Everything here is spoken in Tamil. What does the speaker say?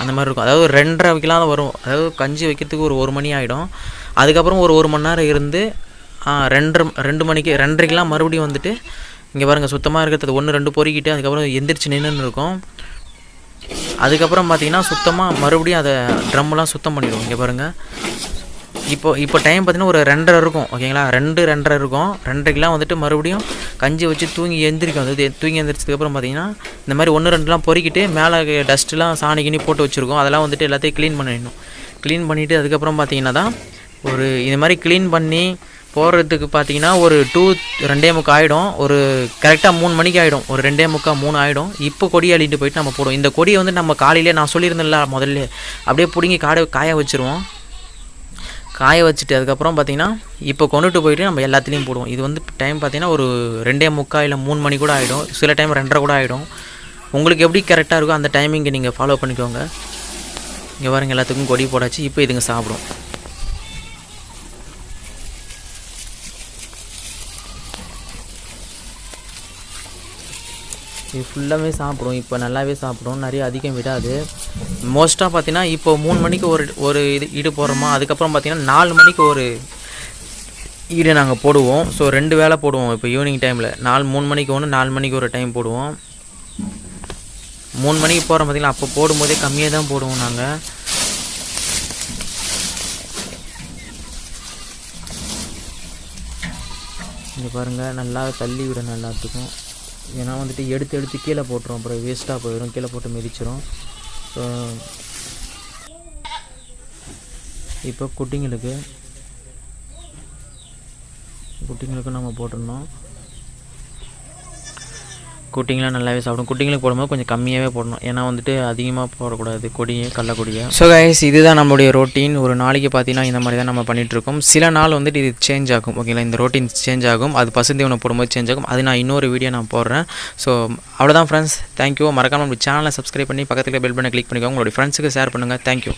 அந்த மாதிரி இருக்கும். அதாவது 2:30 தான் வரும். அதாவது கஞ்சி வைக்கிறதுக்கு ஒரு 1 மணி ஆகிடும். அதுக்கப்புறம் ஒரு 1 மணி நேரம் இருந்து 2 மணிக்கு 2:30 மறுபடியும் வந்துட்டு இங்கே பாருங்கள் சுத்தமாக இருக்கிறது 1-2 பொறிக்கிட்டு அதுக்கப்புறம் எந்திரிச்சு நின்றுன்னு இருக்கும். அதுக்கப்புறம் பார்த்திங்கன்னா சுத்தமாக மறுபடியும் அதை ட்ரம்மெலாம் சுத்தம் பண்ணிவிடுவோம். இங்கே பாருங்கள் இப்போ டைம் பார்த்திங்கன்னா ஒரு 2:30 இருக்கும். ஓகேங்களா, 2-2:30 இருக்கும். 2:30 வந்துட்டு மறுபடியும் கஞ்சி வச்சு தூங்கி எந்திரிக்கும். அது தூங்கி எந்திரிச்சதுக்கப்புறம் பார்த்திங்கன்னா இந்த மாதிரி 1-2 பொறிக்கிட்டு மேலே டஸ்ட்டுலாம் சாணி போட்டு வச்சுருக்கோம். அதெல்லாம் வந்துட்டு எல்லாத்தையும் க்ளீன் பண்ணிடணும். க்ளீன் பண்ணிவிட்டு அதுக்கப்புறம் பார்த்திங்கன்னா தான் ஒரு இது மாதிரி க்ளீன் பண்ணி போடுறதுக்கு பார்த்திங்கன்னா ஒரு 2:45 ஆகிடும். ஒரு கரெக்டாக 3 மணிக்கு ஆகிடும். ஒரு 2:45 3 ஆகிடும். இப்போ கொடி அள்ளிட்டு போயிட்டு நம்ம போடுவோம். இந்த கொடியை வந்து நம்ம காலையிலே நான் சொல்லியிருந்தேன்ல முதல்ல அப்படியே பிடுங்கி காய வச்சுருவோம். காய வச்சுட்டு அதுக்கப்புறம் பார்த்திங்கன்னா இப்போ கொண்டுட்டு போயிட்டு நம்ம எல்லாத்துலேயும் போடுவோம். இது வந்து டைம் பார்த்திங்கன்னா ஒரு 2:45 இல்லை 3 மணி கூட ஆகிடும். சில டைம் 2:30 கூட ஆகிடும். உங்களுக்கு எப்படி கரெக்டாக இருக்கோ அந்த டைமிங்கை நீங்கள் ஃபாலோ பண்ணிக்கோங்க. இங்கே பாருங்கள் எல்லாத்துக்கும் கொடி போடாச்சு. இப்போ இதுங்க சாப்பிடும். இது ஃபுல்லாகவே சாப்பிடும். இப்போ நல்லாவே சாப்பிடும். நிறைய அதிகம் விடாது. மோஸ்ட்டாக பார்த்தீங்கன்னா இப்போ 3 மணிக்கு ஒரு ஈடு போடுறோமா, அதுக்கப்புறம் பார்த்தீங்கன்னா 4 மணிக்கு ஒரு ஈடு நாங்கள் போடுவோம். ஸோ 2 வேளை போடுவோம். இப்போ ஈவினிங் டைமில் 3 மணிக்கு ஒன்று 4 மணிக்கு ஒரு டைம் போடுவோம். 3 மணிக்கு போகிறோம் பார்த்தீங்களா, அப்போ போடும்போதே கம்மியாக தான் போடுவோம் நாங்கள். இங்கே பாருங்கள் நல்லா தள்ளி விட நல்லாத்துக்கும். ஏன்னா வந்துட்டு எடுத்து கீழே போட்டுரும். அப்புறம் வேஸ்ட்டாக போயிடும். கீழே போட்டு மிதிச்சிடும். ஸோ இப்போ குட்டிங்களுக்கும் நம்ம போட்டுடணும். குட்டிங்களாம் நல்லாவே சாப்பிடும். குட்டிங்களுக்கு போடும்போது கொஞ்சம் கம்மியாகவே போடணும். ஏன்னா வந்துட்டு அதிகமாக போடக்கூடாது கடலக்கொடியை. ஸோ கைஸ், இதுதான் நம்மளுடைய ரொட்டீன். ஒரு நாளைக்கு பார்த்தீங்கன்னா இந்த மாதிரி தான் நம்ம பண்ணிகிட்ருக்கோம். சில நாள் வந்துட்டு இது சேஞ்ச் ஆகும். ஓகேங்களா, இந்த ரொட்டீன் சேஞ்ச் ஆகும். அது பசுந்தீவனம் போடும்போது சேஞ்ச் ஆகும். அது நான் இன்னொரு வீடியோ நான் போடுறேன். ஸோ அவ்வளோதான் ஃப்ரெண்ட்ஸ். தேங்க்யூ. மறக்காமல் நம்ம சேனலை சப்ஸ்கிரைப் பண்ணி பக்கத்தில் பெல் பட்டனை கிளிக் பண்ணிக்கோங்க. உங்களுடைய ஃப்ரெண்ட்ஸுக்கு ஷேர் பண்ணுங்கள். தேங்க்யூ.